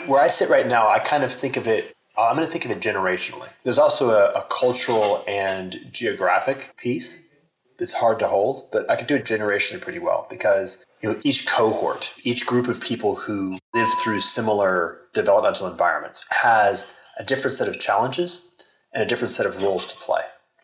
Where I sit right now, I kind of think of it, I'm going to think of it generationally. There's also a cultural and geographic piece that's hard to hold, but I could do it generationally pretty well because each cohort, each group of people who live through similar developmental environments has a different set of challenges and a different set of roles to play.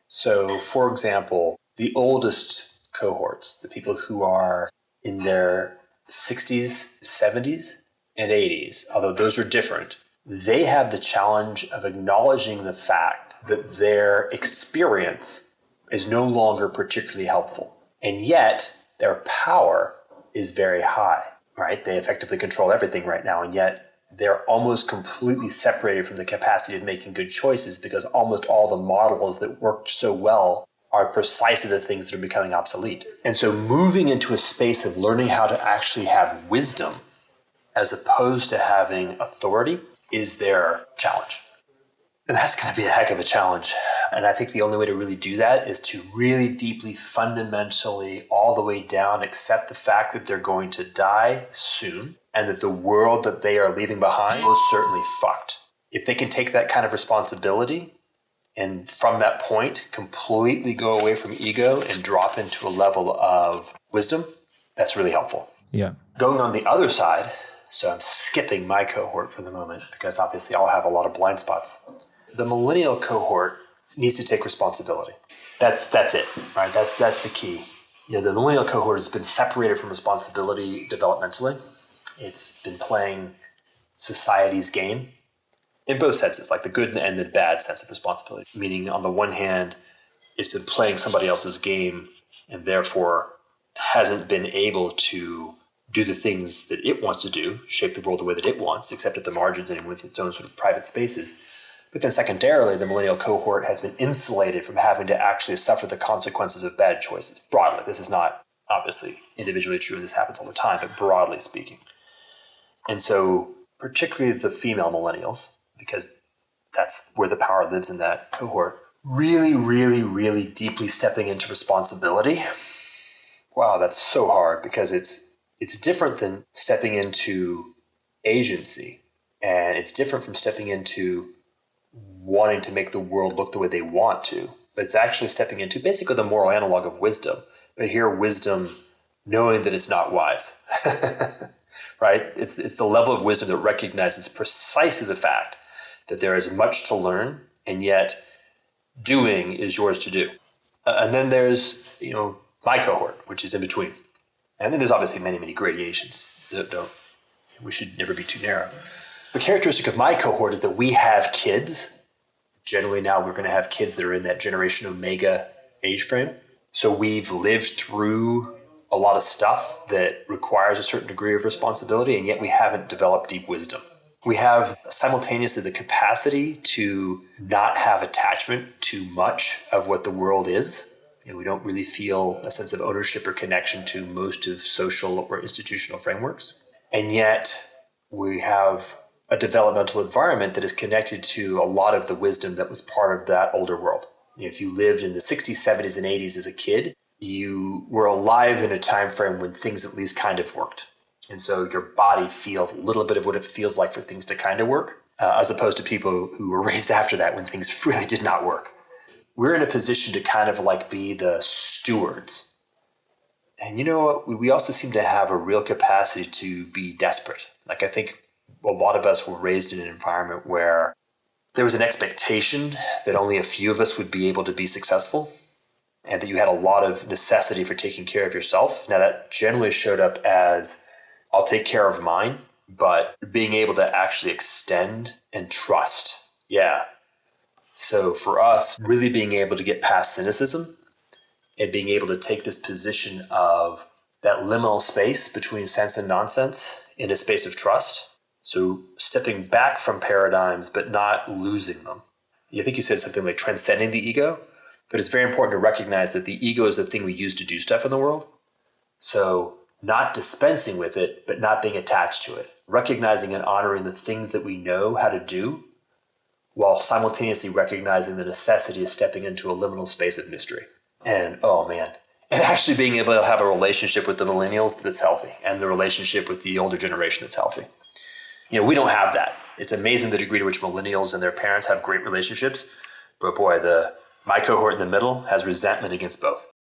So, for example, the oldest cohorts, the people who are in their 60s, 70s, and 80s, although those are different, they have the challenge of acknowledging the fact that their experience is no longer particularly helpful. And yet, their power is very high, right? They effectively control everything right now, and yet they're almost completely separated from the capacity of making good choices because almost all the models that worked so well are precisely the things that are becoming obsolete. And so moving into a space of learning how to actually have wisdom as opposed to having authority is their challenge. And that's going to be a heck of a challenge. And I think the only way to really do that is to really deeply, fundamentally, all the way down, accept the fact that they're going to die soon and that the world that they are leaving behind is certainly fucked. If they can take that kind of responsibility and from that point completely go away from ego and drop into a level of wisdom, that's really helpful. Yeah. Going on the other side, so I'm skipping my cohort for the moment because obviously I'll have a lot of blind spots. The millennial cohort needs to take responsibility. That's it, right? That's the key. The millennial cohort has been separated from responsibility developmentally. It's been playing society's game in both senses, like the good and the bad sense of responsibility. Meaning, on the one hand, it's been playing somebody else's game and therefore hasn't been able to do the things that it wants to do, shape the world the way that it wants, except at the margins and with its own sort of private spaces. But then secondarily, the millennial cohort has been insulated from having to actually suffer the consequences of bad choices. Broadly, this is not obviously individually true, and this happens all the time, but broadly speaking. And so particularly the female millennials, because that's where the power lives in that cohort, really, really, really deeply stepping into responsibility. Wow, that's so hard because it's different than stepping into agency, and it's different from stepping into wanting to make the world look the way they want to, but it's actually stepping into basically the moral analog of wisdom. But here, wisdom knowing that it's not wise, right? It's the level of wisdom that recognizes precisely the fact that there is much to learn, and yet doing is yours to do. And then there's, my cohort, which is in between. And then there's obviously many, many gradations. We should never be too narrow. The characteristic of my cohort is that we have kids. Generally now we're going to have kids that are in that Generation Omega age frame. So we've lived through a lot of stuff that requires a certain degree of responsibility, and yet we haven't developed deep wisdom. We have simultaneously the capacity to not have attachment to much of what the world is. We don't really feel a sense of ownership or connection to most of social or institutional frameworks. And yet we have a developmental environment that is connected to a lot of the wisdom that was part of that older world. If you lived in the 60s, 70s, and 80s as a kid, you were alive in a time frame when things at least kind of worked. And so your body feels a little bit of what it feels like for things to kind of work, as opposed to people who were raised after that when things really did not work. We're in a position to kind of like be the stewards. And we also seem to have a real capacity to be desperate. Like I think a lot of us were raised in an environment where there was an expectation that only a few of us would be able to be successful, and that you had a lot of necessity for taking care of yourself. Now that generally showed up as, I'll take care of mine, but being able to actually extend and trust. Yeah. So for us, really being able to get past cynicism and being able to take this position of that liminal space between sense and nonsense in a space of trust. So stepping back from paradigms, but not losing them. I think you said something like transcending the ego, but it's very important to recognize that the ego is the thing we use to do stuff in the world. So not dispensing with it, but not being attached to it. Recognizing and honoring the things that we know how to do, while simultaneously recognizing the necessity of stepping into a liminal space of mystery. And, and actually being able to have a relationship with the millennials that's healthy, and the relationship with the older generation that's healthy. We don't have that. It's amazing the degree to which millennials and their parents have great relationships. But boy, my cohort in the middle has resentment against both.